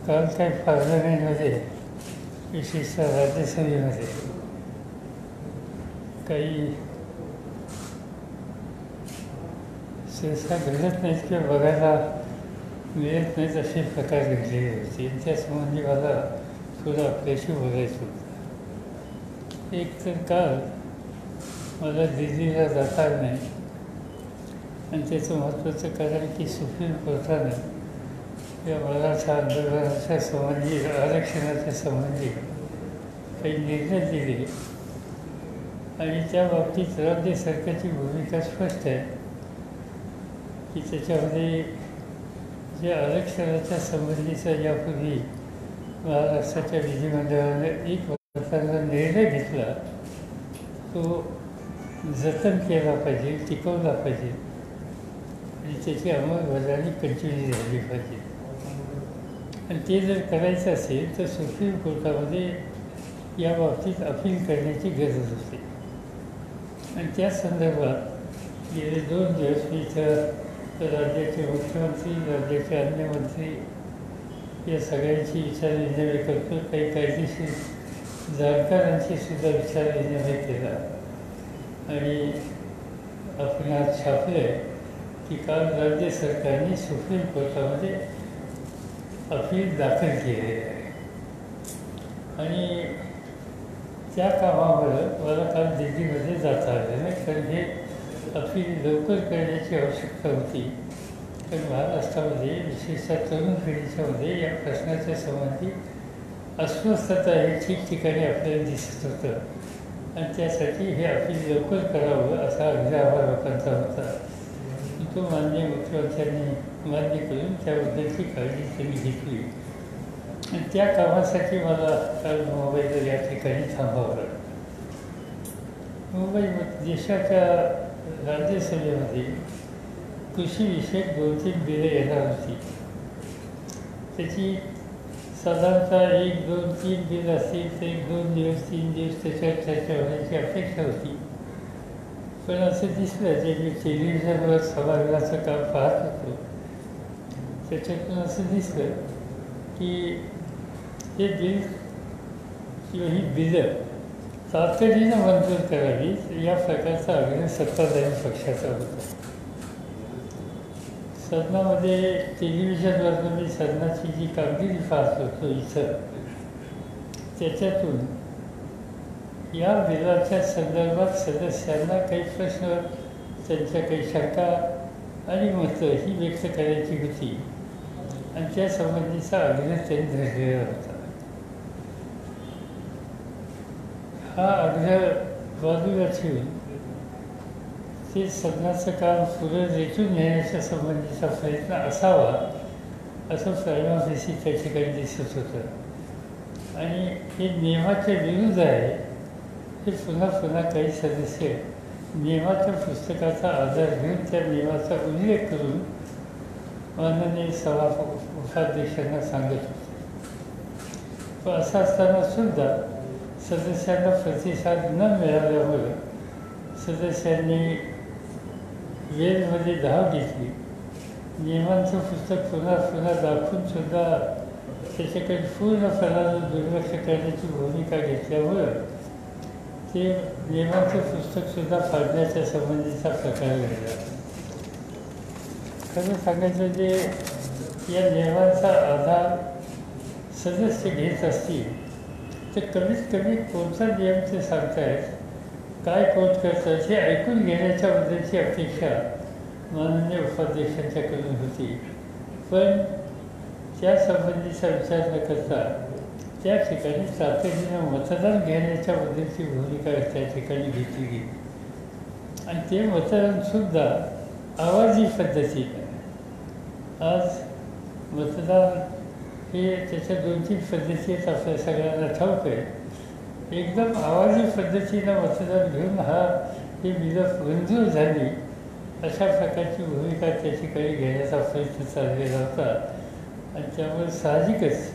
काल काही पार्लमेंटमध्ये विशेषतः राज्यसभेमध्ये काही सहसा घडत नाहीत किंवा बघायला मिळत नाहीत असे प्रकार घडलेले होते. त्यासंबंधी मला थोडं आपल्याशी बोलायचं होतं. एक तर काल मला दिल्लीला जाता आलं नाही आणि त्याचं महत्त्वाचं कारण की सुप्रीम कोर्टानं या मराठा आंदोलनाच्या संबंधी आरक्षणाच्या संबंधी काही निर्णय दिले आणि त्या बाबतीत राज्य सरकारची भूमिका स्पष्ट आहे की त्याच्यामध्ये जे आरक्षणाच्या संबंधीचा यापूर्वी महाराष्ट्राच्या विधिमंडळानं 1 वर्षाचा निर्णय घेतला तो जतन केला पाहिजे, टिकवला पाहिजे आणि त्याची अंमलबजावणी कंटिन्यू झाली पाहिजे. आणि ते जर करायचं असेल तर सुप्रीम कोर्टामध्ये या बाबतीत अपील करण्याची गरज असते. आणि त्या संदर्भात गेले 2 दिवस मी इथं राज्याचे मुख्यमंत्री, राज्याचे अन्य मंत्री या सगळ्यांची विचारविनिमय करतो. काही कायदेशीर जाणकारांशी सुद्धा विचारविनिमय केला आणि आपण आज छापलं आहे की काल राज्य सरकारने सुप्रीम कोर्टामध्ये अपील दाखल केलेले आहे. आणि त्या कामामुळं मला काल दिल्लीमध्ये जाता आलं नाही, कारण हे अपील लवकर करण्याची आवश्यकता होती. कारण महाराष्ट्रामध्ये विशेषतः तरुण पिढीच्यामध्ये या प्रश्नाच्या संबंधी अस्वस्थता हे ठिकठिकाणी आपल्याला दिसत होतं आणि त्यासाठी हे अपील लवकर करावं असा आग्रह लोकांचा होता. तो माननीय मुख्यमंत्र्यांनी मान्य करून त्याबद्दलची काळजी त्यांनी घेतली आणि त्या कामासाठी मला काल मुंबईला या ठिकाणी थांबावं लागलं. मुंबईमध्ये देशाच्या राज्यसभेमध्ये कृषीविषयक 2-3 बिलं येणार होती. त्याची साधारणतः 1, 2, 3 बिल असतील तर 1-2 दिवस 3 दिवस त्याच्यावर चर्चा होण्याची अपेक्षा होती. पण असं दिसलं जे मी टेलिव्हिजनवर सभागृहाचं काम पाहत होतो त्याच्यातून असं दिसलं की हे बिल किंवा ही बिलं तातडीनं मंजूर करावी या प्रकारचा आग्रह सत्ताधारी पक्षाचा होता. सदनामध्ये टेलिव्हिजनवरनं मी सदनाची जी कामगिरी पाहत होतो इथं त्याच्यातून या बिलाच्या संदर्भात सदस्यांना काही प्रश्न, त्यांच्या काही शंका आणि मतं ही व्यक्त करायची होती आणि त्या संबंधीचा आग्रह त्यांनी धरलेला होता. हा आग्रह बाजूला ठेवून ते सदनाचं काम पुढे रेटून नेण्याच्या संबंधीचा प्रयत्न असावा असं प्रायमाफेसी त्या ठिकाणी दिसत होतं. आणि हे नियमाच्या विरुद्ध आहे हे पुन्हा पुन्हा काही सदस्य नियमाच्या पुस्तकाचा आधार घेऊन त्या नियमाचा उल्लेख करून माननीय उपाध्यक्षांना सांगत होते. पण असं असताना सुद्धा सदस्यांना प्रतिसाद न मिळाल्यामुळे सदस्यांनी वेळमध्ये धाव घेतली. नियमांचं पुस्तक पुन्हा पुन्हा दाखवून सुद्धा त्याच्याकडे पूर्णपणानं दुर्लक्ष करण्याची भूमिका घेतल्यामुळं ते नियमाचं पुस्तकसुद्धा फाडण्याच्या संबंधीचा प्रकार घडला. खरं सांगायचं म्हणजे या नियमांचा आधार सदस्य घेत असतील तर कमीत कमी कोणता नियम ते सांगतायत, काय कोण करतात हे ऐकून घेण्याच्याबद्दलची अपेक्षा माननीय उपाध्यक्षांच्याकडून होती. पण त्या संबंधीचा विचार न करता त्या ठिकाणी तातडीनं मतदान घेण्याच्याबद्दलची भूमिका त्या ठिकाणी घेतली गेली आणि ते मतदानसुद्धा आवाजी पद्धतीनं. आज मतदान हे त्याच्या 2-3 पद्धती आहेत आपल्या सगळ्यांना ठाऊक आहे. एकदम आवाजी पद्धतीनं मतदान घेऊन ही बिलं मंजूर झाली अशा प्रकारची भूमिका त्या ठिकाणी घेण्याचा प्रयत्न चाललेला होता आणि त्यामुळे साहजिकच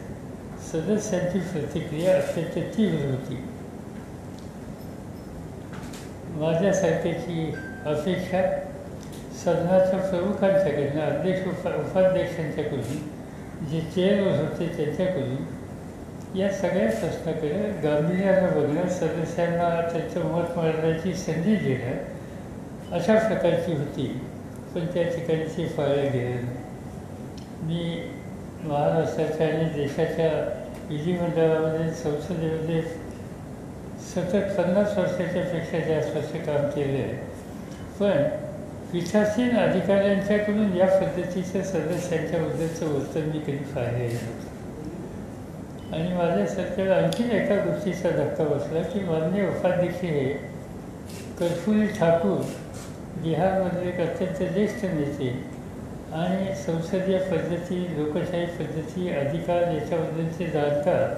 सदस्यांची प्रतिक्रिया अत्यंत तीव्र होती. माझ्यासारख्याची अपेक्षा सदनाच्या प्रमुखांच्याकडनं, उपाध्यक्षांच्याकडून जे चेअरवर होते त्यांच्याकडून या सगळ्या प्रश्नाकडे गांभीर्यानं बघणं, सदस्यांना त्यांचं मत मांडण्याची संधी देणं अशा प्रकारची होती. पण त्या ठिकाणची पाळल्या गेलं नाही. मी महाराष्ट्राच्या आणि देशाच्या विधिमंडळामध्ये, संसदेमध्ये सतत 50 वर्षाच्या पेक्षा जास्त वर्ष काम केलं आहे. पण पीठासीन अधिकाऱ्यांच्याकडून या पद्धतीचं सदस्यांच्याबद्दलचं वर्तन मी कधी पाहिलेलं नव्हतं. आणि माझ्या सरकारला आणखीन एका गोष्टीचा धक्का बसला की माननीय उपाध्यक्ष हे कर्पूरी ठाकूर, बिहारमधले एक अत्यंत ज्येष्ठ नेते आणि संसदीय पद्धती, लोकशाही पद्धती, अधिकार याच्याबद्दलचे जाणकार,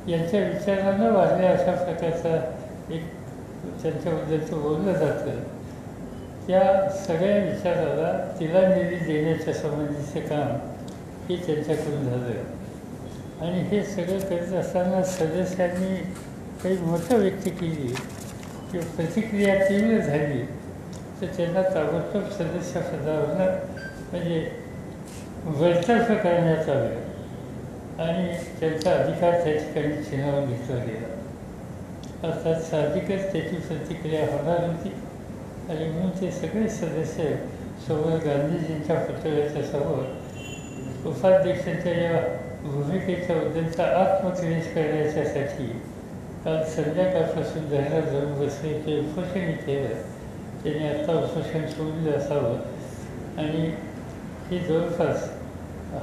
यांच्या विचारानं वाढल्या अशा प्रकारचा एक त्यांच्याबद्दलचं बोललं जातं. त्या सगळ्या विचाराला तिलांजली देण्याच्या संबंधीचे काम हे त्यांच्याकडून झालं. आणि हे सगळं करत असताना सदस्यांनी काही मतं व्यक्त केली किंवा प्रतिक्रिया तीव्र झाली तर त्यांना ताबडतोब सदस्यपदावरनं म्हणजे बडतर्फ करण्यात आलं आणि त्यांचा अधिकार त्या ठिकाणी छिनावून घेतला गेला. अर्थात साहजिकच त्याची प्रतिक्रिया होणार होती आणि म्हणून ते सगळे सदस्य समोर गांधीजींच्या पुतळ्याच्या समोर उपाध्यक्षांच्या या भूमिकेच्याबद्दलचा आत्मक्लेश करण्याच्यासाठी काल संध्याकाळपासून धरणं धरून बसले, ते उपोषण केलं. त्याने आत्ता उपोषण सोडलं असावं. आणि हे जवळपास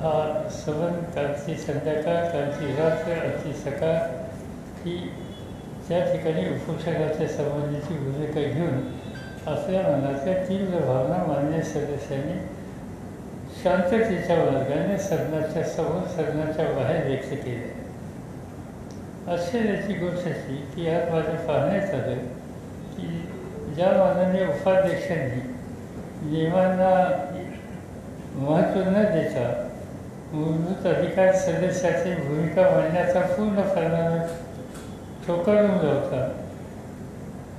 हा सबंध कालची संध्याकाळ, कालची रात्र, आजची सकाळ ही त्या ठिकाणी उपोषणाच्या संबंधीची भूमिका घेऊन आपल्या मनातल्या तीव्र भावना मान्य सदस्यांनी शांततेच्या मार्गाने सदनाच्या समोर, सदनाच्या बाहेर व्यक्त केल्या. आश्चर्याची गोष्ट अशी की आज माझ्या पाहण्यात आलं की ज्या माननीय उपाध्यक्षांनी नियमांना महत्त्व न देता मूलभूत अधिकार सदस्याची भूमिका मांडण्याचा पूर्णपणाने ठोकावून लावता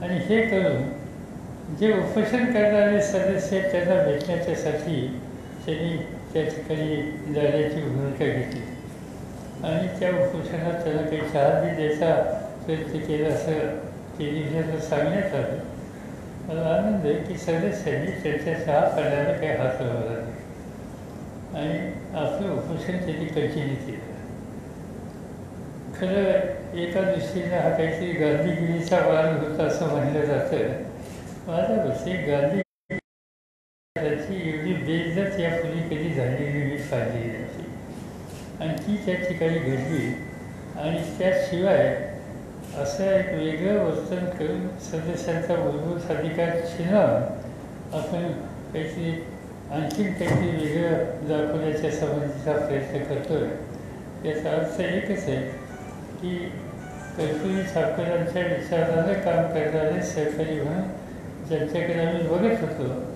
आणि हे करून जे उपोषण करणारे सदस्य त्यांना भेटण्याच्यासाठी त्यांनी त्या ठिकाणी जाण्याची भूमिका घेतली आणि त्या उपोषणात त्यांना काही चहा बी द्यायचा प्रयत्न केला असं टेलिव्हिजनवर सांगण्यात आलं. मला आनंद आहे की सदस्यांनी त्यांच्या चहा पाण्याला काही हात लावला नाही आणि आपलं उपोषण त्यांनी कंटिन्यू केलं. खरं एका दृष्टीनं हा काहीतरी गांधीगिरीचा मार्ग होता असं म्हणलं जातं. माझ्या दृष्टी गांधी एवढी बेइज्जत यापूर्वी कधी झालेली मी पाहिलेली नव्हती आणि ती त्या ठिकाणी घडली. आणि त्याशिवाय असं एक वेगळं वर्तन करून सदस्यांचा मूलभूत अधिकार छिनावून आपण काहीतरी आणखीन काहीतरी वेगळं दाखवण्याच्या संबंधीचा प्रयत्न करतो आहे. याचा अर्थ एकच आहे की कर्पूरी ठाकूरांच्या विचारानं काम करणारे सहकारी म्हणून ज्यांच्याकडे आम्ही बघत होतो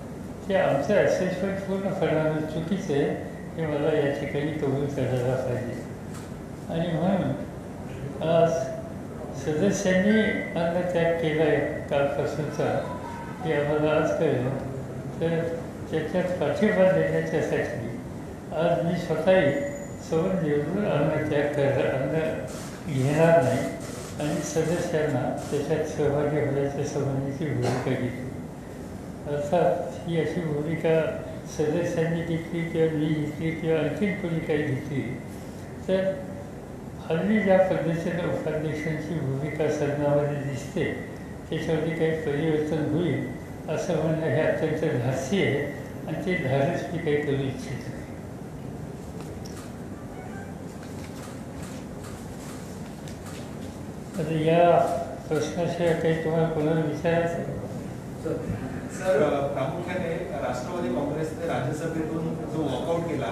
ते आमचं असेसमेंट पूर्णपणानं चुकीचं आहे हे मला या ठिकाणी कबूल करायला पाहिजे. आणि म्हणून आज सदस्यांनी अन्नत्याग केला आहे कालपासूनचा हे आम्हाला आज कळलं. तर त्याच्यात पाठिंबा देण्याच्यासाठी आज मी स्वतःही समोर निवडून अन्नत्याग अन्न घेणार नाही आणि सदस्यांना त्याच्यात सहभागी होण्याच्या संबंधीची भूमिका घेतली. अर्थात ही अशी भूमिका सदस्यांनी घेतली किंवा मी घेतली किंवा आणखीन कोणी काही घेतली तर हल्ली ज्या पद्धतीनं उपाध्यक्षांची भूमिका सदनामध्ये दिसते त्याच्यामध्ये काही परिवर्तन होईल असं म्हणणं हे अत्यंत धाडसी आहे आणि ते धाडस मी काही करू इच्छित नाही. आता या प्रश्नाशिवाय काही तुम्हाला कोणाला विचारायचं आहे? सर, प्रामुख्याने राष्ट्रवादी काँग्रेसने राज्यसभेतून जो वॉकआउट केला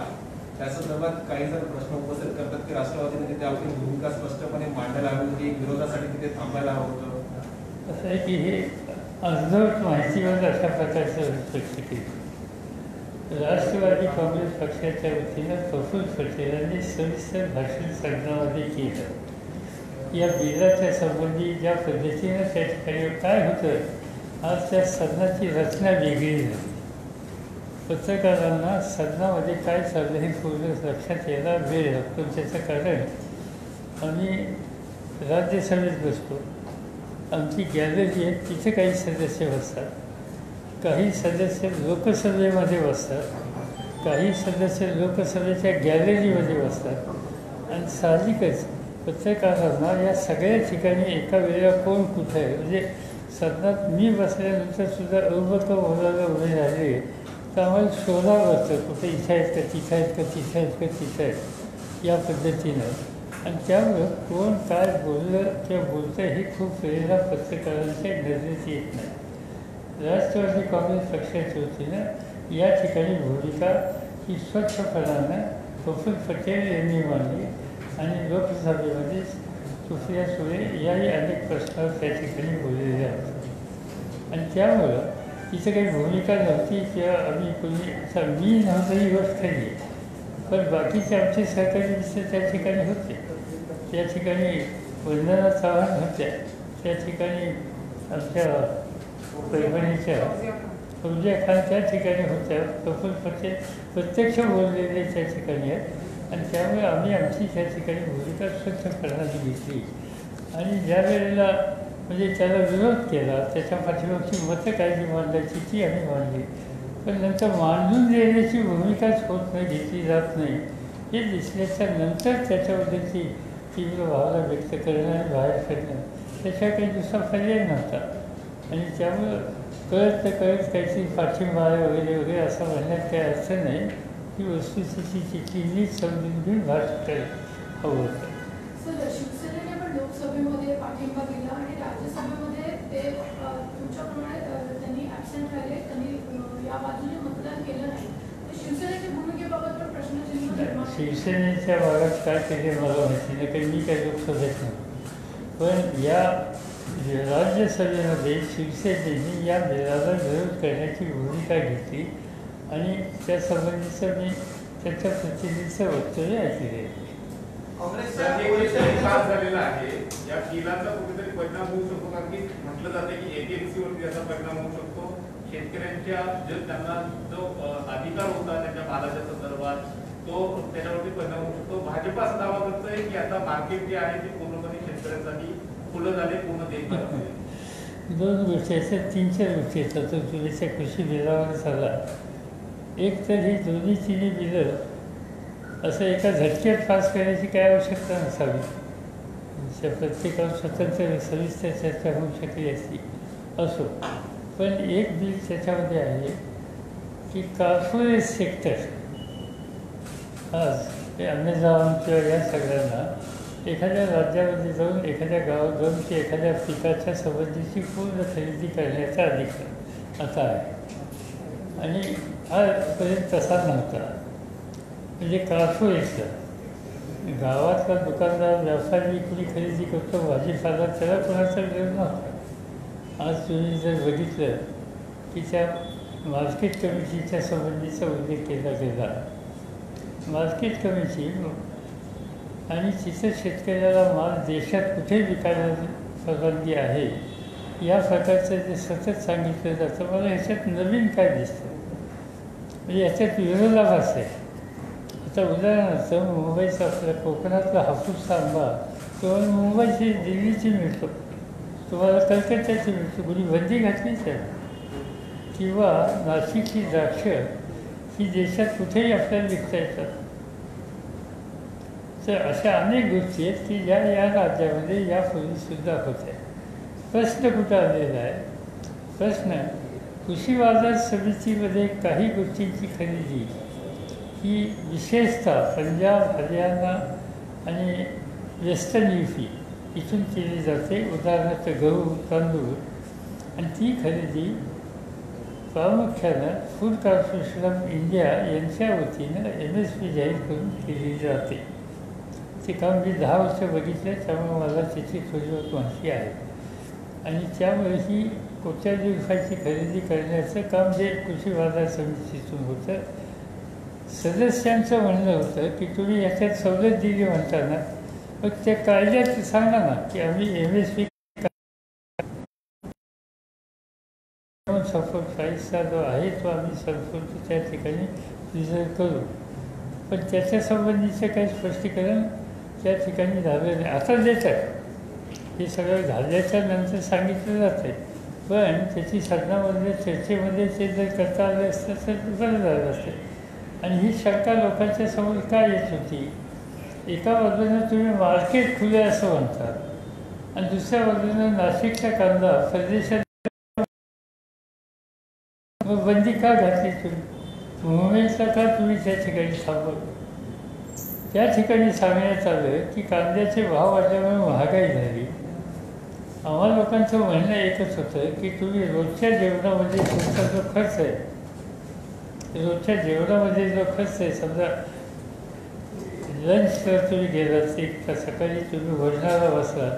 त्या संदर्भात काही जण प्रश्न उपस्थित करतात की राष्ट्रवादीने तिथे आपली भूमिका स्पष्टपणे मांडायला हवी होती, विरोधासाठी तिथे थांबायला हवं होतं. असं आहे की हे अर्धवट माहितीवर अशा प्रकारचं व्यक्त केलं. राष्ट्रवादी काँग्रेस पक्षाच्या वतीनं प्रफुल्ल पटेलांनी सविस्तर भाषण सदनामध्ये केलं. या बिलाच्या संबंधी ज्या पद्धतीनं त्या ठिकाणी काय होतं, आज त्या सदनाची रचना वेगळी झाली. पत्रकारांना सदनामध्ये काय चाललं हे पूर्ण लक्षात यायला वेळ लागतो. त्याचं कारण आम्ही राज्यसभेत बसतो, आमची गॅलरी आहे, तिथे काही सदस्य बसतात, काही सदस्य लोकसभेमध्ये बसतात, काही सदस्य लोकसभेच्या गॅलरीमध्ये बसतात. आणि साहजिकच पत्रकारांना या सगळ्या ठिकाणी एका वेळेला कोण कुठं आहे, म्हणजे सदनात मी बसल्यानंतर सुद्धा अवगत बोलायला उभे राहिले तर आम्हाला शोधावं लागतं, कुठे इथं आहेत का, तिथं आहेत का, तिथं आहेत का, तिथं आहेत, या पद्धतीनं. आणि त्यामुळं कोण काय बोललं किंवा बोलतं हे खूप वेळेला पत्रकारांच्या नजरेत येत नाही. राष्ट्रवादी काँग्रेस पक्षाच्या वतीनं या ठिकाणी भूमिका ही स्वच्छपणानं प्रफुल्ल पटेल यांनी मांडली आणि लोकसभेमध्ये सुप्रिया सुळे याही अनेक प्रश्नावर त्या ठिकाणी बोललेल्या होत्या. आणि त्यामुळं तिथं काही भूमिका नव्हती किंवा आम्ही कोणी असा मी नव्हतं ही गोष्ट खरी आहे, पण बाकीचे आमचे सहकारी मित्र त्या ठिकाणी होते. त्या ठिकाणी वंदना चव्हाण होत्या, त्या ठिकाणी आमच्या परभणीच्या फौजिया खान त्या ठिकाणी होत्या, प्रफुल्ल पटेल प्रत्यक्ष बोललेले त्या ठिकाणी आहेत. आणि त्यामुळे आम्ही आमची त्या ठिकाणी भूमिका स्वच्छपणाने घेतली. आणि ज्या वेळेला म्हणजे त्याला विरोध केला, त्याच्या पाठीमागची मतं काय जी मांडायची ती आम्ही मांडली, पण नंतर मांडून देण्याची भूमिकाच होत नाही, घेतली जात नाही हे दिसल्याच्या नंतर त्याच्याबद्दलची तीव्र भावना व्यक्त करणं आणि बाहेर करणं त्याच्या काही दुसरा पर्याय नव्हता. आणि त्यामुळं कळत काहीतरी पाठिंबा वगैरे वगैरे असं म्हणण्यात काही अर्थ नाही. ही वस्तुस्थिती तिथली नीट समजून घेऊन भाषण करायला हवं होतं. सर, शिवसेनेने पण लोकसभेमध्ये पाठिंबा दिला आणि राज्यसभेमध्ये ते तुमच्याप्रमाणे त्यांनी ॲबसेंट राहिले, त्यांनी या बाजूने मतदान केलं नाही. तर शिवसेनेच्या भूमिकेबाबत पण प्रश्नचिन्ह निर्माण झाले. शिवसेनेच्या भागात काय केले मला माहिती नाही, कारण मी काही लोकसभेत नव्हतो. पण या राज्यसभेमध्ये शिवसेनेने या बिलाला विरोध करण्याची भूमिका घेतली आणि त्या संबंधीचं मी त्याच्या प्रतिनिधीचं वक्तव्य ऐकले. पास झालेला आहे, या बिलाचा कुठेतरी परिणाम होऊ शकतो, कारण की म्हटलं जाते की एपीएमसीवरती याचा परिणाम होऊ शकतो. शेतकऱ्यांच्या जे त्यांना जो अधिकार होता त्यांच्या मालाच्या संदर्भात तो त्याच्यावरती परिणाम होऊ शकतो. भाजप असा दावा करतोय की आता मार्केट जे आहे ते पूर्णपणे शेतकऱ्यांसाठी खुलं झाले, पूर्ण देशभरामध्ये. दोन गोष्टी आहेत, 3-4 गोष्टी येतात. तो तुझ्याच्या कृषी बिलावर झाला. एक तर ही दोन्ही तिन्ही बिलं असं एका झटक्यात पास करण्याची काय आवश्यकता नसावी. प्रत्येकावर स्वतंत्र सविस्तर चर्चा होऊ शकली असती असो. पण एक बिल त्याच्यामध्ये आहे की कॉर्पोरेट सेक्टर आज हे अमेझॉन किंवा या सगळ्यांना एखाद्या राज्यामध्ये जाऊन एखाद्या गावात जाऊन की एखाद्या पिकाच्या संबंधीची पूर्ण खरेदी करण्याचा अधिकार आता आहे. आणि आजपर्यंत तसा नव्हता. म्हणजे कॉर्पोरेटचा गावातला दुकानदार व्यापारी कुणी खरेदी करतो भाजीपाला त्याला कोणाचा विरोध नव्हता. आज तुम्ही जर बघितलं की त्या मार्केट कमिटीच्या संबंधीचा उल्लेख केला गेला. मार्केट कमिटी आणि तिथं शेतकऱ्याला माल देशात कुठे विकायला परवानगी आहे या प्रकारचं जे सतत सांगितलं जातं, मला ह्याच्यात नवीन काय दिसतं, म्हणजे याच्यात विरोधाभास आहे. आता उदाहरणार्थ मुंबईचा आपल्या कोकणातला हापूसचा आंबा तुम्हाला मुंबईची दिल्लीची मिळतो, तुम्हाला कलकत्त्याची मिळतो, कुणी बंदी घातलीच आहे. किंवा नाशिकची द्राक्ष ही देशात कुठेही आपल्याला विकता येतात. तर अशा अनेक गोष्टी आहेत की ज्या या राज्यामध्ये यापूर्वीसुद्धा होत्या. प्रश्न कुठं आलेला आहे? प्रश्न कृषी बाजार समितीमध्ये काही गोष्टींची खरेदी ही विशेषतः पंजाब, हरियाणा आणि वेस्टर्न UP इथून केली जाते. उदाहरणार्थ गहू, तांदूळ. आणि ती खरेदी प्रामुख्यानं फूड कॉर्पोरेशन ऑफ इंडिया यांच्या वतीनं MSP जाहीर करून केली जाते. ते काम मी 10 वर्ष बघितले, त्यामुळे मला त्याची थोडी माहिती आहे. आणि त्यामुळे ही कोट्यावधी रुपयाची खरेदी करण्याचं काम जे कृषी बाजार समितीतून होतं. सदस्यांचं म्हणणं होतं की तुम्ही याच्यात सवलत दिली म्हणताना मग त्या कायद्यात सांगा ना की आम्ही MSP सपोर्ट प्राईसचा जो आहे तो आम्ही संपूर्ण त्या ठिकाणी रिझर्व करू, पण त्याच्यासंबंधीचं काही स्पष्टीकरण त्या ठिकाणी झालं नाही. आता देत आहे, हे सगळं झाल्याच्या नंतर सांगितलं जातं आहे, पण त्याची सदनामध्ये चर्चेमध्ये ते जर करता आलं असतं तर बरं झालं असतं. आणि ही शंका लोकांच्या समोर का येत होती? एका बाजूनं तुम्ही मार्केट खुले असं म्हणतात आणि दुसऱ्या बाजूनं नाशिकचा कांदा परदेशात बंदी का घातली तुम्ही? मुंबईचा का तुम्ही त्या ठिकाणी थांबवलं? त्या ठिकाणी सांगण्यात आलं की कांद्याचे भाव वाढल्यामुळे महागाई झाली. आम्हा लोकांचं म्हणणं एकच होतं की तुम्ही रोजच्या जेवणामध्ये तुमचा जो खर्च आहे, रोजच्या जेवणामध्ये जो खर्च आहे, समजा लंच जर तुम्ही गेलात एक तर सकाळी तुम्ही भोजनाला बसला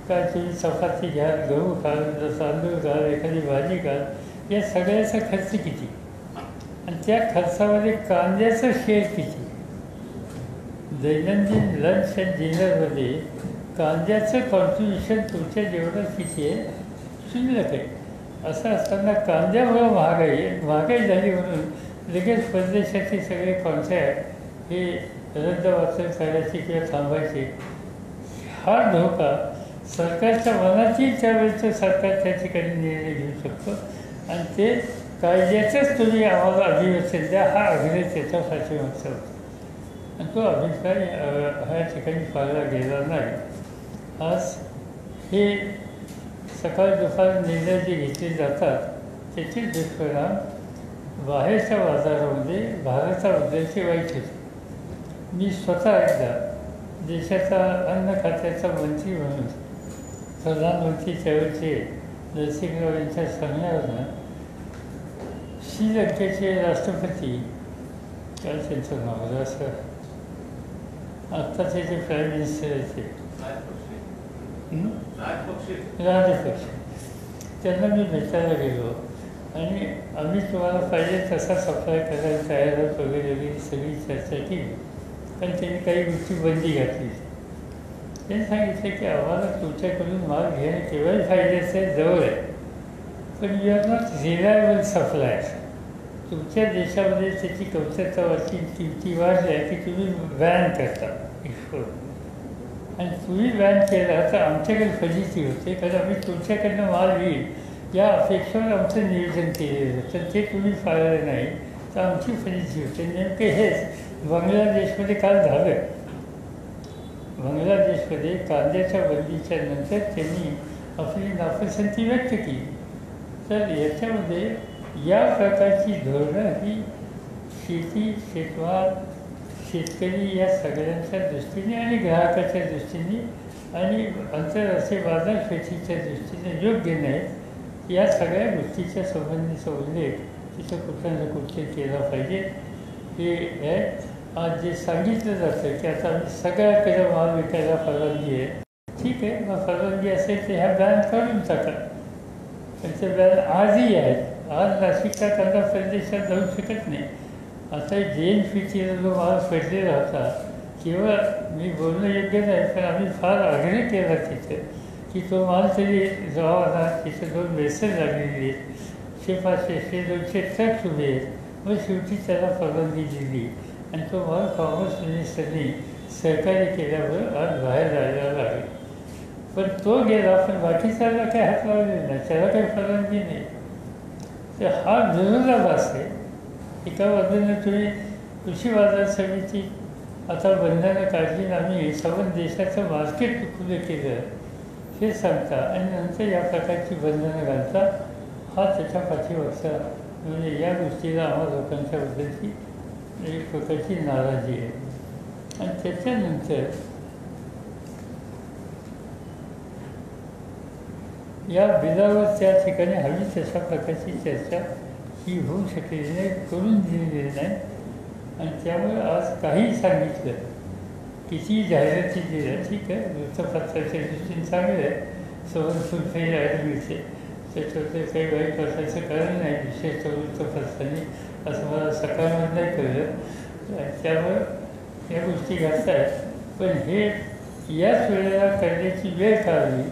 काय, तुम्ही चपाती घ्याल, गहू खाल, तांदूळ घाल, एखादी भाजी घाल, या सगळ्याचा खर्च किती आणि त्या खर्चामध्ये कांद्याचं शेअर किती? दैनंदिन लंच अँड डिनरमध्ये कांद्याचं कॉन्ट्रिब्युशन तुमच्या जेवणात किती आहे? शिल्लक आहे. असं असताना कांद्यामुळं महागाई झाली म्हणून लगेच परदेशाचे सगळे कॉन्ट्रॅक्ट हे रद्दबातल करायचे किंवा थांबायचे, हा धोका सरकारच्या मनातही त्यावेळेचं सरकार त्या ठिकाणी निर्णय घेऊ शकतो आणि ते कायद्याचंच तुम्ही आम्हाला अधिवेशन द्या, हा आग्रह त्याच्या पाठीमागचा होता. आणि तो अभिप्राय ह्या ठिकाणी पाळला गेला नाही. आज हे सकाळ दुपार निर्णय जे घेतले जातात त्याचे दुष्परिणाम बाहेरच्या बाजारामध्ये भारताबद्दलचे वाईट होते. मी स्वतः एकदा देशाचा अन्न खात्याचा मंत्री म्हणून प्रधानमंत्री त्यावेळचे नरसिंहराव यांच्या सांगण्यावरनं श्रीलंकेचे राष्ट्रपती, काय त्यांचं नाव असं आत्ताचे जे प्राईम मिनिस्टर आहेत ते राजपक्षे, त्यांना मी भेटायला गेलो आणि आम्ही तुम्हाला पाहिजे तसा सप्लाय करायला तयार आहोत वगैरे सगळी चर्चा केली. पण त्यांनी काही गोष्टी बंदी घातली. त्यांनी सांगितलं की आम्हाला तुमच्याकडून माल घेणं केवळ फायद्याचं आहे, जवळ आहे, पण you are not reliable supplier. तुमच्या देशामध्ये त्याची कमतरता वाटली, किमती वाढल्या की तुम्ही बॅन करता एक्सपोर्ट, आणि तुम्ही बॅन केला तर आमच्याकडे फजिती होते, कारण आम्ही तुमच्याकडनं माल येईल या अपेक्षेवर आमचं नियोजन केलेलं होतं. तर ते तुम्ही पाळलं नाही तर आमची फजिती होते. नेमके हेच बांगलादेशमध्ये काल झालं. बांगलादेशमध्ये कांद्याच्या बंदीच्या नंतर त्यांनी आपली नापसंती व्यक्त केली. तर याच्यामध्ये या प्रकारची धोरणं ही शेती, शेतमाल, शेतकरी या सगळ्यांच्या दृष्टीने आणि ग्राहकाच्या दृष्टीने आणि आंतरराष्ट्रीय बाजारपेठीच्या दृष्टीने योग्य नाही. या सगळ्या गोष्टीच्या संबंधीचा उल्लेख तिथं कुठं ना कुठे केला पाहिजे. हे आहे आज जे सांगितलं जातं की आता आम्ही सगळ्याकडे माल विकायला परवानगी आहे. ठीक आहे, मग परवानगी असेल तर ह्या बॅन काढून टाका. त्यांचे बॅन आजही आहेत. आज नाशिकचा कांदा परदेशात जाऊ शकत नाही. आता JNPTला जो माल पडलेला होता, केवळ मी बोलणं योग्य नाही, पण आम्ही फार आग्रह केला तिथे की तो माल तरी जावा ना. तिथे 2 मेसेज लागलेली आहेत, 500-200 ट्रक्स उभे आहेत. मग शेवटी त्याला परवानगी दिली आणि तो माल कॉमर्स मिनिस्टरनी सहकार्य केल्यावर आज बाहेर जायला लागेल. पण तो गेला, पण बाकीच्याला काही हात लावलेला नाही, त्याला काही परवानगी नाही. तर हा विरोधाभास आहे. एका बाजूने तुम्ही कृषी बाजार समिती आता बंधनं काढली, आम्ही सर्व देशाचं मार्केट खुलं केलं हे सांगता आणि नंतर या प्रकारची बंधनं घालता. हा त्याच्या पाठीमागचा म्हणजे या गोष्टीला आम्हा लोकांच्याबद्दलची एक प्रकारची नाराजी आहे. आणि त्याच्यानंतर या बिलावर त्या ठिकाणी हवी तशा प्रकारची चर्चा ही होऊ शकलेली नाही, करून दिलेली नाही. आणि त्यामुळे आज काही सांगितलं, किती जाहिराती दिल्या, ठीक आहे, वृत्तपत्राच्या दृष्टीने चांगलं आहे, संवत्सरफेर ॲडमिटचे, त्याच्यावर काही वाईट वाटायचं कारण नाही. विशेषतः वृत्तपत्रांनी असं मला सकाळमध्ये नाही कळलं. त्यामुळे या गोष्टी घडत आहेत. पण हे याच वेळेला करण्याची वेळ काढली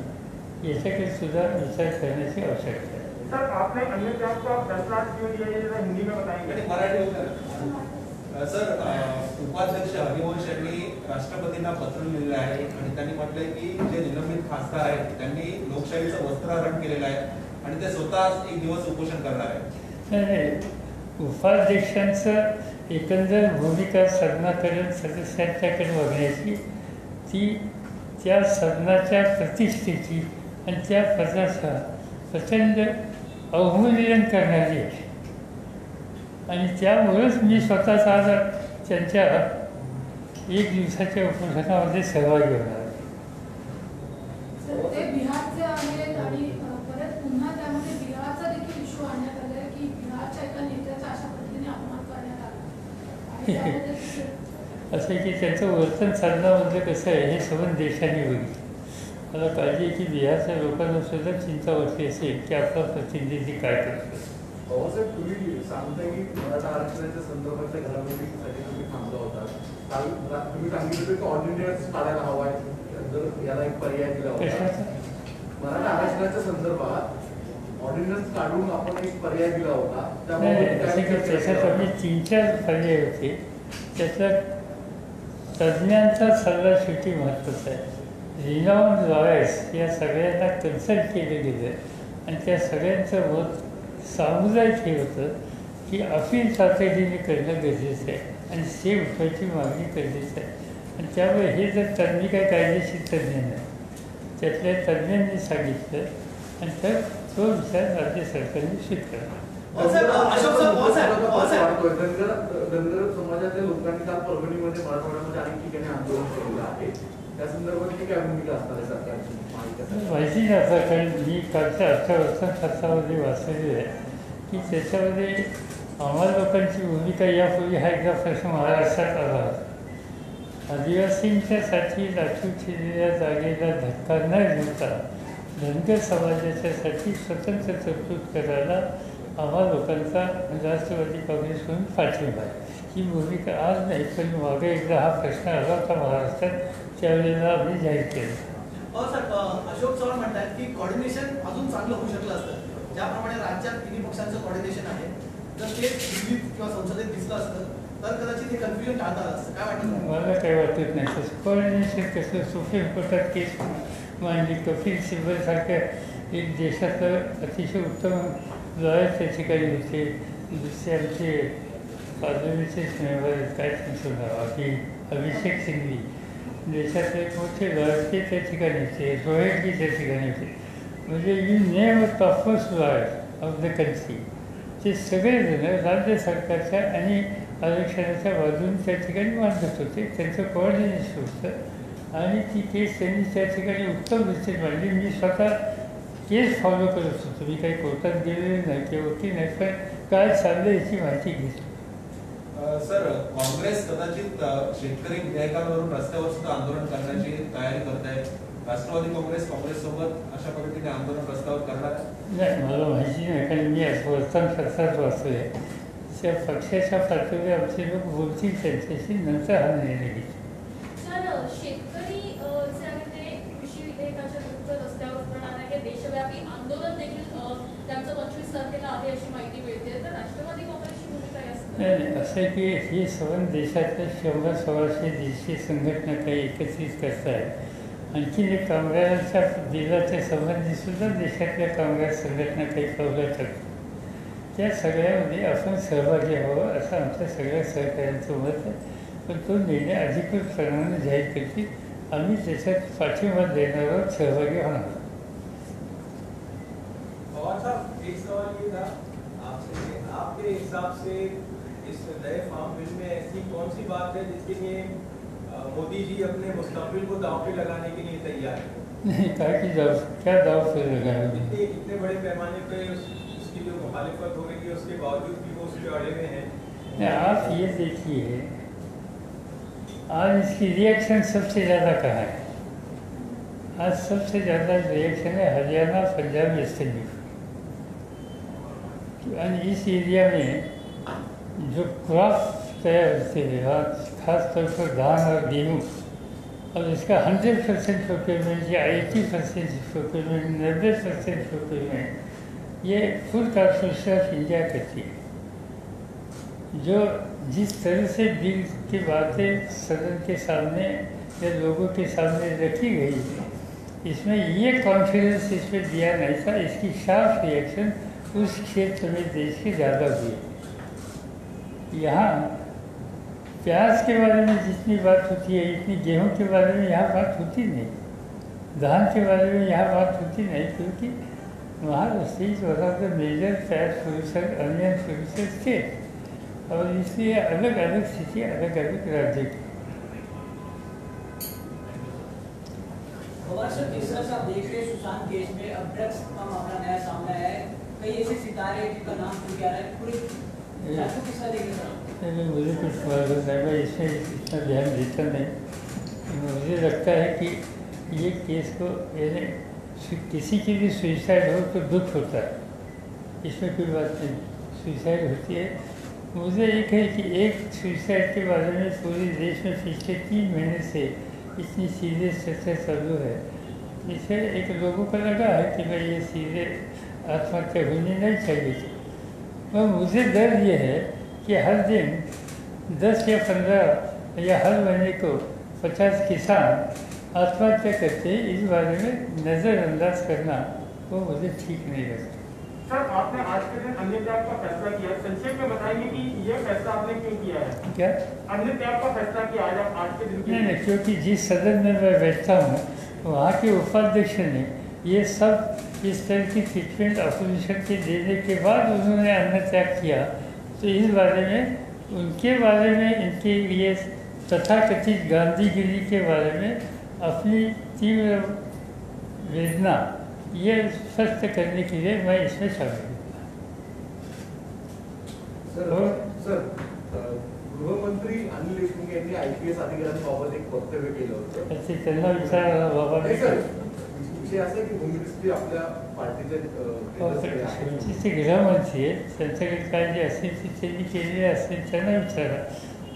याच्याकडे सुद्धा विचार करण्याची आवश्यकता आहे. सर आपने अन्य जॉब को आप 10 लाख क्यों दिया, ये जरा हिंदी में बताएंगे? आणि मराठी होतं सर, उपाध्यक्ष हरिवंश यांनी राष्ट्रपतींना पत्र लिहिलेलं आहे आणि त्यांनी म्हटलंय की जे निलंबित खासदार आहेत त्यांनी लोकशाहीचं वस्त्रहरण केलेलं आहे आणि ते स्वतः एक दिवस उपोषण करणार आहे. नाही, उपाध्यक्षांचं एकंदर भूमिका सदनाकडे सदस्यांच्याकडे बघण्याची, ती त्या सदनाच्या प्रतिष्ठेची आणि त्या पदाचा प्रचंड अवमूल्यन करणारी आहे. आणि त्यामुळेच मी स्वतःच आज त्यांच्या एक दिवसाच्या उपोषणामध्ये सहभागी होणार आहे. सर, ते बिहारचे आहेत आणि परत पुन्हा त्यामध्ये बिहारचा देखील इश्यू आणण्यात आला आहे की बिहारच्या एका नेत्याचा अशा पद्धतीने अपमान करण्यात आला आणि त्यामध्ये असं की त्यांचं वर्तन साधण्यामधलं कसं आहे हे संबंध देशाने बघितलं. मला काळजी आहे की बिहारच्या लोकांना सुद्धा चिंता वाटली असेल की आपला प्रतिनिधी काय करतो. भाऊसाहेब, तुम्ही सांगताय की मराठा आरक्षणाच्या संदर्भातल्या घडामोडीसाठी तुम्ही थांबला होता. काल तुम्ही सांगितलं होतं की ऑर्डिनन्स काढायला हवा आहे, जर याला एक पर्याय दिला होता. कशाचा? मराठा आरक्षणाच्या संदर्भात ऑर्डिनन्स काढून आपण एक पर्याय दिला होता. नाही, असं की त्याच्यात आम्ही 3-4 पर्याय होते. त्यातला तज्ज्ञांचा सल्ला शेवटी महत्त्वाचा आहे. रिनाऊंड लॉयर्स या सगळ्यांना कन्सल्ट केलं गेलं आणि त्या सगळ्यांचं मत सामुदायिक हे होतं की अपील तातडीने करणं गरजेचं आहे आणि स्टे उठवायची मागणी गरजेचं आहे. आणि त्यामुळे हे जर तज्ज्ञ काय कायदेशीर तज्ज्ञ नाही, त्यातल्या तज्ज्ञांनी सांगितलं आणि तर तो विचार राज्य सरकारने स्वीकारला. धनगर समाजाच्या लोकांनी काल परभणीमध्ये मराठवाड्यामध्ये अनेक ठिकाणी आंदोलन केलेलं आहे. त्या संदर्भात काय भूमिका असणार आहे सरकारची? माहिती नाही आता, कारण मी कालच्या अर्थव्यवस्थाशास्त्रामध्ये वाचलेली आहे की त्याच्यामध्ये आम्हाला लोकांची भूमिका यापूर्वी हा एकदा प्रश्न महाराष्ट्रात आला होता. आदिवासींच्यासाठी राखीव केलेल्या जागेला धक्का न देता धनगर समाजाच्यासाठी स्वतंत्र तरतूद करायला आम्हा लोकांचा राष्ट्रवादी काँग्रेसकडून पाठिंबा आहे. ही भूमिका आज नाही, पण मागे एकदा हा प्रश्न आला होता महाराष्ट्रात, त्यावेळेला आम्ही जाहीर केलं. सर, अशोक चव्हाण म्हणतात की कॉर्डिनेशन अजून चांगलं होऊ शकलं असतं. ज्याप्रमाणे राज्यात तिन्ही पक्षांचं कॉर्डिनेशन आहे, जर ते दिल्लीत किंवा संसदेत दिसलं असतं तर कदाचित हे कन्फ्युजन टाळता आलं असतं. काय वाटतं? मला काही वाटत नाही. तसं कॉर्डिनेशन कसं सुप्रीम कोर्टात केस मांडली, कपिल सिब्बलसारख्या एक देशातलं अतिशय उत्तम लॉयर त्या ठिकाणी होते. दुसरे आमचे पार्लमेंटचे मेंबर काय त्यांचं नाव अभिषेक सिंघवी, देशातले एक मोठे लॉयर ते त्या ठिकाणी होते. रोहितजी त्या ठिकाणी होते. म्हणजे you name a topmost lawyer of the country. ते सगळेजण राज्य सरकारच्या आणि आरक्षणाच्या बाजूने त्या ठिकाणी मांडत होते. त्यांचं कोऑर्डिनेशन होतं आणि ती केस त्यांनी त्या ठिकाणी उत्तम दृष्टीत मांडली. मी स्वतः केस फॉलो करत होतो. मी काही कोर्टात गेलेले नाही किंवा होती नाही, पण काय चाललं याची माहिती घेतली. सर, काँग्रेस कदाचित शेतकरी विधेयकांवरून रस्त्यावर सुद्धा आंदोलन करण्याची तयारी करत आहे. राष्ट्रवादी काँग्रेससोबत अशा पद्धतीने आंदोलन रस्त्यावर करणार नाही, मला माहिती नाही, कारण मी वर्तमानपत्रात वाचलं आहे. त्या पक्षाच्या पातळीवर आमचे लोक बोलतील त्यांच्याशी, नंतर हा निर्णय घेतील. सर, शेतकरी जे आहे ते कृषी विधेयकाच्या विरुद्ध रस्त्यावर उतरणार आहे. देशव्यापी आंदोलन देखील त्यांचं 25 तारखेला आहे अशी माहिती मिळते. तर राष्ट्रवादी काँग्रेसची भूमिका काय असते? नाही, असं आहे की हे संबंध देशातल्या 100-125 संघटना काही एकत्रित करत आहेत. आणखी एक कामगारांच्या दिलाच्या संबंधीसुद्धा देशातल्या कामगार संघटना काही पावलं टाकतात. त्या सगळ्यामध्ये आपण सहभागी व्हावं असं आमच्या सगळ्या सहकाऱ्यांचं मत आहे. पण तो निर्णय अधिकृतपणाने जाहीर करतील. आम्ही त्याच्यात पाठिंबा देणार आहोत, सहभागी होणार आहोत. पवार साहब, एक सवाल ये था आपसे, आपके हिसाब से इस नए फार्म बिल में ऐसी कौन सी बात है जिसके लिए मोदी जी अपने मुस्तकबिल को दांव पे लगाने के लिए तैयार है? नहीं, कहा कि क्या दाव पे लगाएंगे? इतने बड़े पैमाने पे उसकी जो मुखालिफत हो रही है उसके बावजूद भी वो उस पर अड़े हुए हैं। आप ये देखिए, आज इसकी रिएक्शन सबसे ज़्यादा कहाँ है? आज सबसे ज़्यादा रिएक्शन है हरियाणा, पंजाब, वेस्टर्न यूपी। इस एरिया में जो क्रॉप तैयार होते हैं, आज खासतौर पर धान और गेहूँ, और इसका 100% प्रोक्योरमेंट या 80% प्रोक्योरमेंट, 90% प्रोक्योरमेंट ये फुल कॉन्स्टिट्यूशन ऑफ इंडिया कहती है। जो जिस तरह से बिल की बातें सदन के सामने या लोगों के सामने रखी गई, इसमें ये कॉन्फिडेंस इसमें दिया नहीं था। इसकी शार्प रिएक्शन उस क्षेत्र में देश के ज़्यादा हुई। यहाँ प्याज के बारे में जितनी बात होती है, इतनी गेहूं के बारे में यहाँ बात होती नहीं, धान के बारे में यहाँ बात होती नहीं, क्योंकि Maharashtra is one of the major fat producer, onion producer state, और इसलिए अलग अलग स्थिति अलग अलग राज्य की। जिस तरह से आप देख रहे हैं सुशांत केस में अब ड्रग्स का मामला नया सामने आया है, कई ऐसे सितारे जिनका नाम खुल गया है, पूरे को किस तरह देख रहे हैं? मुझे कुछ मालूम नहीं, मैं इसमें इतना ध्यान देता नहीं। मुझे लगता है कि ये केस को यानी किसी की भी सुसाइड हो तो दुख होता है, इसमें कोई बात नहीं, सुसाइड होती है। मुझे एक है कि एक सुसाइड के बारे में पूरे देश में पिछले 3 महीने से इतनी सीरियस चर्चा चालू है, इससे एक लोगों को लगा है कि भाई ये सीधे आत्महत्या होनी नहीं चाहिए थी। मगर मुझे डर ये है कि हर दिन 10 या 15 या हर महीने को 50 किसान आत्महत्या करते हैं, इस बारे में नज़रअंदाज करना वो मुझे ठीक नहीं लगता। सर, आपने आज के दिन अन्य त्याग का फैसला किया, संक्षेप में बताएंगे कि ये फैसला आपने क्यों किया है? क्या अन्य त्याग का फैसला किया आज के दिन? नहीं, क्योंकि जिस सदन में मैं बैठता हूँ वहाँ के उपाध्यक्ष ने ये सब इस तरह की ट्रीटमेंट अपोजिशन के देने के बाद उन्होंने अन्न त्याग किया, तो इस बारे में उनके बारे में इनके लिए तथाकथित गांधीगिरी के बारे में अपनी तीव्र वेदना ये स्पष्ट करने के लिए मैं इसमें शामिल हूँ। गृहमंत्री अनिल देशमुख यांनी IPS अधिकाऱ्यांबाबत एक वक्तव्य केलं होतं. त्यांना विचारायला बाबा विषय असा की भूमिकेसाठी आपल्या पार्टीचे गृहमंत्री आहेत, त्यांच्याकडे काय जे असेल ते त्यांनी केलेले असेल त्यांना विचारा,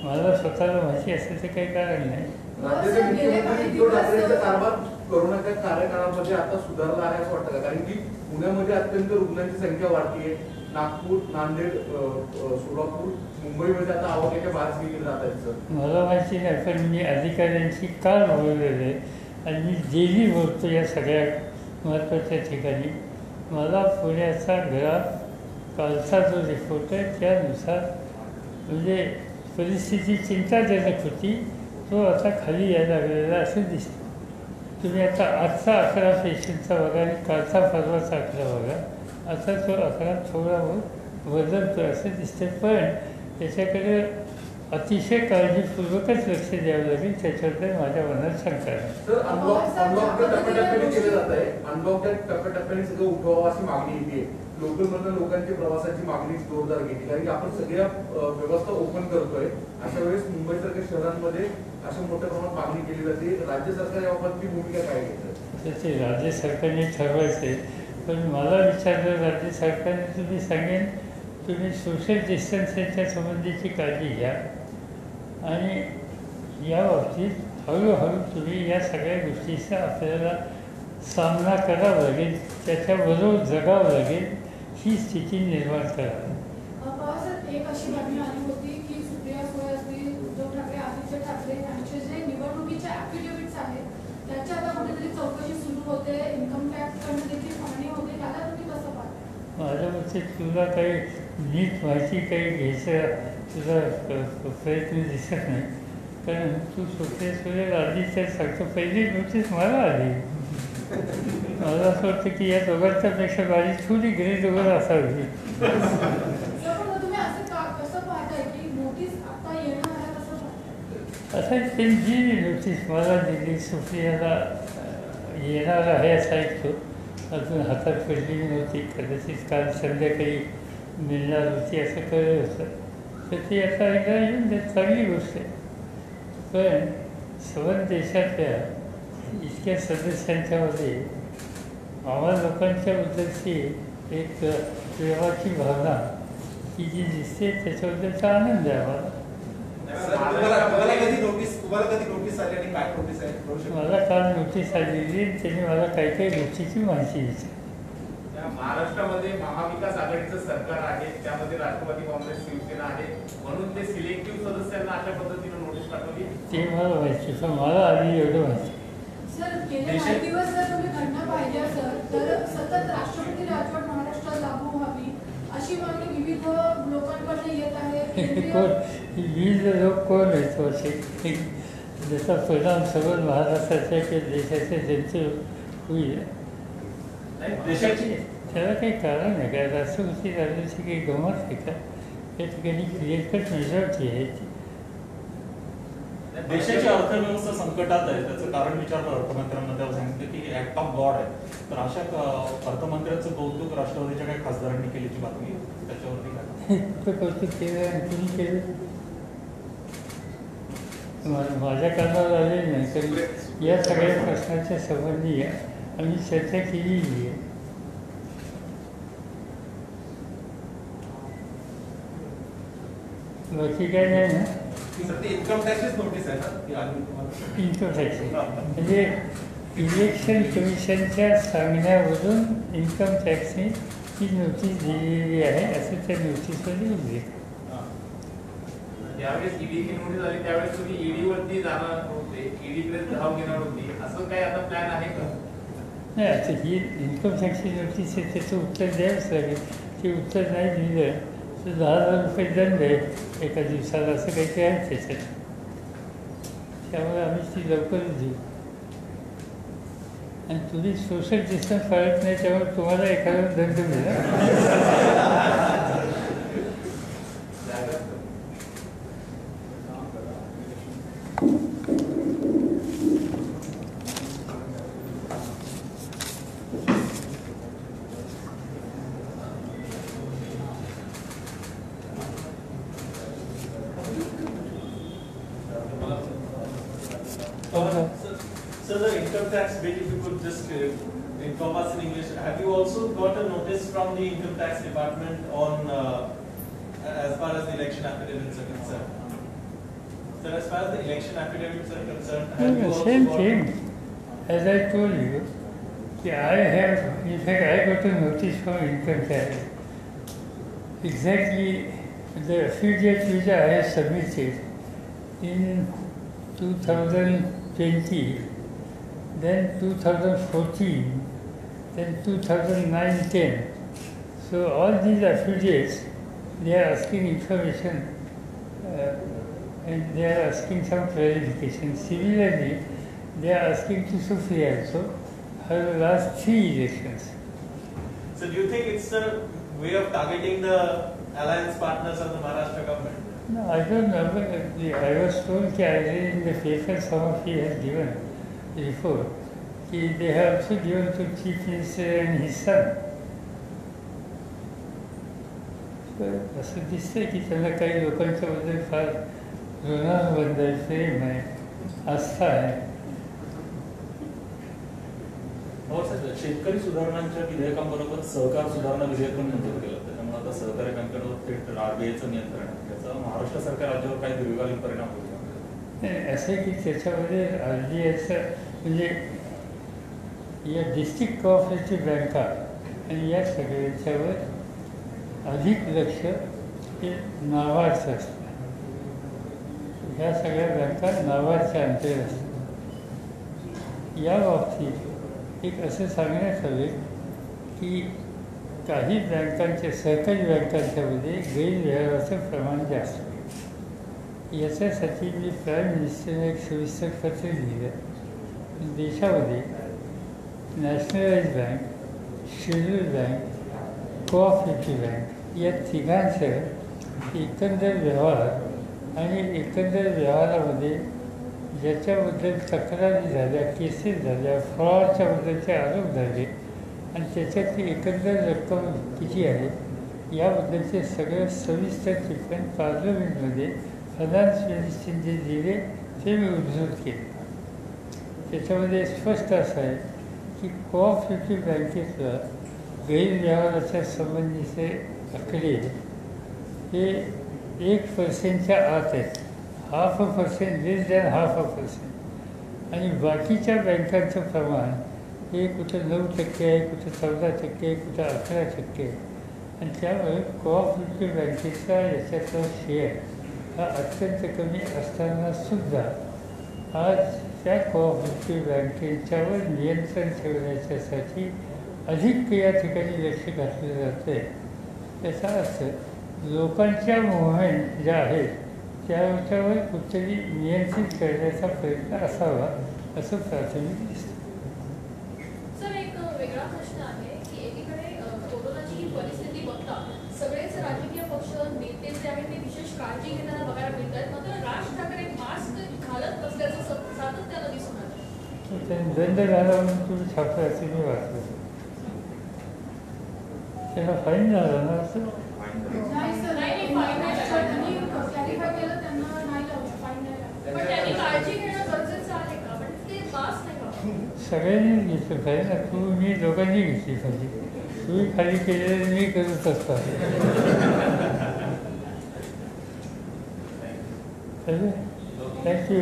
मला स्वतःला माहिती असेल तर काही कारण नाही. राज्याचे मुख्यमंत्री उद्धव ठाकरेंचा कारभार कोरोनाच्या कार्यकाळामध्ये आता सुधारला आहे असं वाटतं का? कारण की पुण्यामध्ये अत्यंत रुग्णांची संख्या वाढतीये, नागपूर, नांदेड, सोलापूर, मुंबईमध्ये आता आवाक्याच्या बाहेर गेले जात आहेत. मला माहिती नाही, पण मी अधिकाऱ्यांशी काल बोललेलं आहे आणि मी डेली बोलतो या सगळ्या महत्त्वाच्या ठिकाणी. मला पुण्याचा ग्राफ कालचा जो रिपोर्ट आहे त्यानुसार म्हणजे परिस्थिती चिंताजनक होती, तो आता खाली यायला लागलेला असं दिसतं. तुम्ही आता आजचा 11 पेशंटचा बघा आणि कालचा परवाचा 11 बघा, आता तो 11 थोडा बदलतो असं दिसतं, पण त्याच्याकडे अतिशय काळजीपूर्वकच लक्ष द्यावं लागेल, त्याच्याबद्दल माझ्या मनात शंका आहे. सर, अनलॉकच्या टप्प्याटप्प्याने केलं जात आहे, अनलॉकच्या टप्प्याटप्प्याने सगळं उठवावं अशी मागणी येते. लोकलमधून लोकांची प्रवासाची मागणी जोरदार घेतली, कारण की आपण सगळ्या व्यवस्था ओपन करतोय. अशा वेळेस मुंबईसारख्या शहरांमध्ये अशा मोठ्या प्रमाणात मागणी केली जाते. राज्य सरकार याबाबतची भूमिका काय घेतं? ते राज्य सरकारने ठरवायचे, पण मला विचारलं राज्य सरकारने, तुम्ही सांगेन तुम्ही सोशल डिस्टन्सिंगच्या संबंधीची काळजी घ्या आणि या बाबतीत हळूहळू तुम्ही या सगळ्या गोष्टीचा आपल्याला सामना करावा लागेल, त्याच्याबरोबर जगावं लागेल, ही स्थिती निर्माण करा. एक अशी बातमी आली होती की सुप्रिया सुळे असतील, उद्धव ठाकरे, आदित्य ठाकरे यांचे जे निवडणुकीचे ॲफिडेव्हिट्स आहेत त्याची आता कुठेतरी चौकशी सुरू होते, इन्कम टॅक्सकडून देखील पाहणी होते, त्याला तुम्ही कसं पाहता? माझ्या मते तुला काही नीट माहिती काही घ्यायचं तुझा प्रयत्न दिसत नाही, कारण तू सुप्रिया सुळे आदित्य सांगतो पहिली नोटीस मला आली. मला असं वाटतं की या दोघांच्यापेक्षा माझी थोडी ग्रेड वर असावी. असं त्यांची नोटीस मला दिली, सुप्रियाला येणार आहे असं ऐकतो, अजून हातात पडली नव्हती, कदाचित काल संध्याकाळी मिळणार होती असं कळलं होतं, तर ती आता एकदा येऊन देत, चांगली गोष्ट आहे. पण सर्व देशातल्या इतक्या सदस्यांच्यामध्ये आम्हा लोकांच्याबद्दलची एक प्रेमाची भावना की जी दिसते त्याच्याबद्दलचा आनंद आहे आम्हाला. मला काल नोटीस आलेली, त्यांनी मला काही काही गोष्टीची माहिती दिली. महाराष्ट्रामध्ये महाविकास आघाडीचं सरकार आहे, त्यामध्ये राष्ट्रवादी काँग्रेस शिवसेना आहे, म्हणून ते सिलेक्टिव्ह सदस्यांना अशा पद्धतीने नोटीस पाठवली. ते मला माहिती, पण मला आधी एवढं माहिती. सर गेल्या काही दिवस जर तुम्ही घटना पाहिल्या सर, तर सतत राष्ट्रपती राजवट महाराष्ट्रात लागू व्हावी अशी मागणी विविध लोकांकडून येत आहे. कोण विविध लोक कोण आहेत असे ज्याचा परिणाम सगळं महाराष्ट्राच्या किंवा देशाच्या जनते होईल देशाची त्याला काही कारण आहे का? राष्ट्रपती राजवटीची काही गमत आहे का? या ठिकाणी क्लिअर कट मेजॉरिटी आहे. देशाची अर्थव्यवस्था संकटात आहे, त्याचं कारण विचारलं अर्थमंत्र्यांना, तेव्हा सांगितलं की ऍक्ट ऑफ गॉड आहे. तर अशा अर्थमंत्र्यांचं कौतुक राष्ट्रवादीच्या काही खासदारांनी केल्याची बातमी, त्याच्यावरती काय कुठं कौतुक केलं आणि कुणी केलं? माझ्या कानावर आले नाही, तर या सगळ्या प्रश्नाच्या संबंधी आम्ही चर्चा केलेली आहे. बाकी काय नाही ना. इन्कम टॅक्सच नोटीस आहे ना ती आली तुम्हाला? इन्कम टॅक्स म्हणजे इलेक्शन कमिशनच्या सांगण्यावरून इन्कम टॅक्सने ही नोटीस दिलेली आहे असं त्या नोटीसमध्ये उल्लेख. ज्यावेळेस ईडीची नोटीस आली त्यावेळेस तुम्ही ईडीवरती जाणार होते, ईडीकडे धाव घेणार होती, असं काही आता प्लॅन आहे का? नाही, आता ही इन्कम टॅक्सची नोटीस आहे, त्याचं उत्तर द्यावंच लागेल. ते उत्तर नाही दिलं तर 10,000 रुपये दंड आहे एका दिवसाला, असं काहीतरी आहे त्याच्यात. त्यामुळे आम्ही ती लवकरच देऊ. आणि तुम्ही सोशल डिस्टन्स पाळत नाही त्यामुळे तुम्हाला एखादा दंड मिळेल. So the income tax bill, if you could just inform us in English, have you also got a notice from the income tax department on as far as the election affidavits are concerned? So as far as the election affidavits are concerned, have you also Same got thing. As I told you, I have, in fact, I got a notice from income tax. Exactly the affidavit which I have submitted in 2020, then 2014, then 2009-10. So all these affidavits, they are asking information and they are asking some clarification. Similarly, they are asking to Sufi also for the last 3 elections. So do you think it's a way of targeting the alliance partners of the Maharashtra government? No, I don't know. I was told that I read in the paper some of you have given before. They have also given to Chief Minister and his son. So, असं दिसतंय की त्यांना काही लोकांच्याबद्दल फार ऋणानुबंध आहे, प्रेम आहे, आस्था आहे. शेतकरी सुधारणांच्या विधेयकांबरोबर सहकार सुधारणा विधेयक पण मंजूर केलं. त्याच्यामुळे आता सहकारी बँकांवर थेट RBIचं नियंत्रण आहे. त्याचा महाराष्ट्र सरकार राज्यावर काही दीर्घकालीन परिणाम होईल? असं की त्याच्यामध्ये RBIचं म्हणजे या डिस्ट्रिक्ट कोऑपरेटिव्ह बँका आणि या सगळ्याच्यावर अधिक लक्ष हे नाबार्डचं असतं. ह्या सगळ्या बँका नाबार्डच्या अंतर्गत असतात. या बाबतीत एक असं सांगण्यात आले की काही बँकांच्या सहकारी बँकांच्यामध्ये गैरव्यवहाराचं प्रमाण जास्त आहे. याच्यासाठी मी प्राईम मिनिस्टरने एक सविस्तर पत्र लिहिलं. देशामध्ये nationalise bank, schedule bank, cooperative bank या तिघांचं एकंदर व्यवहार आणि एकंदर व्यवहारामध्ये ज्याच्याबद्दल तक्रारी झाल्या, केसेस झाल्या, फ्रॉडच्याबद्दलचे आरोप झाले आणि त्याच्यातली एकंदर रक्कम किती आहे याबद्दलचे सगळं सविस्तर टिप्पण पार्लमेंटमध्ये फायनान्स मिनिस्टरने जे दिले ते मी उद्धृत केले. त्याच्यामध्ये स्पष्ट असं आहे की कोऑपरेटिव्ह बँकेतलं गैरव्यवहाराच्या संबंधीचे आकडे हे 1% आत आहेत, 0.5%, लेस दॅन 0.5%. आणि बाकीच्या बँकांचं प्रमाण हे कुठं 9% आहे, कुठं 14%, कुठं 11% आणि त्यामुळे कोऑपरेटिव्ह बँकेचा याच्यातला शेअर हा अत्यंत कमी असताना सुद्धा आज त्या कोऑपरेटिव्ह बँकेच्यावर नियंत्रण ठेवण्याच्यासाठी अधिक या ठिकाणी लक्ष घातलं जातं आहे. त्याचा अर्थ लोकांच्या मुवमेंट ज्या आहेत त्याच्यावर कुठेतरी नियंत्रित करण्याचा प्रयत्न असावा असं प्राथमिक दिसतं. सर, एक वेगळा प्रश्न आहे की एकीकडे कोरोनाची ही परिस्थिती बघता सगळेच राजकीय पक्ष नेते जे आहेत ते विशेष काळजी घेताना बघायला मिळत आहेत, मात्र राज ठाकरे मास्क घालत नसल्याचं सातत्यानं दिसून आलं. त्यांनी दंड झाला म्हणून तुम्ही छापलं असे मी वाचलं. त्याला फाईन झाला ना असं नाही सर, नाही, फाईन नाही लागला. त्यांनी क्लॅरिफाय केलं, त्यांना नाही लावलं, फाईन नाही लागलं. पण त्यांनी काळजी घेणं गरजेचं आहे का? पण ते मास्क नाही का? सगळ्यांनीच घेतलं पाहिजे ना. तू मी दोघांनी घेतली पाहिजे. तुम्ही खाली केलेलं मी करत असतो. थँक्यू.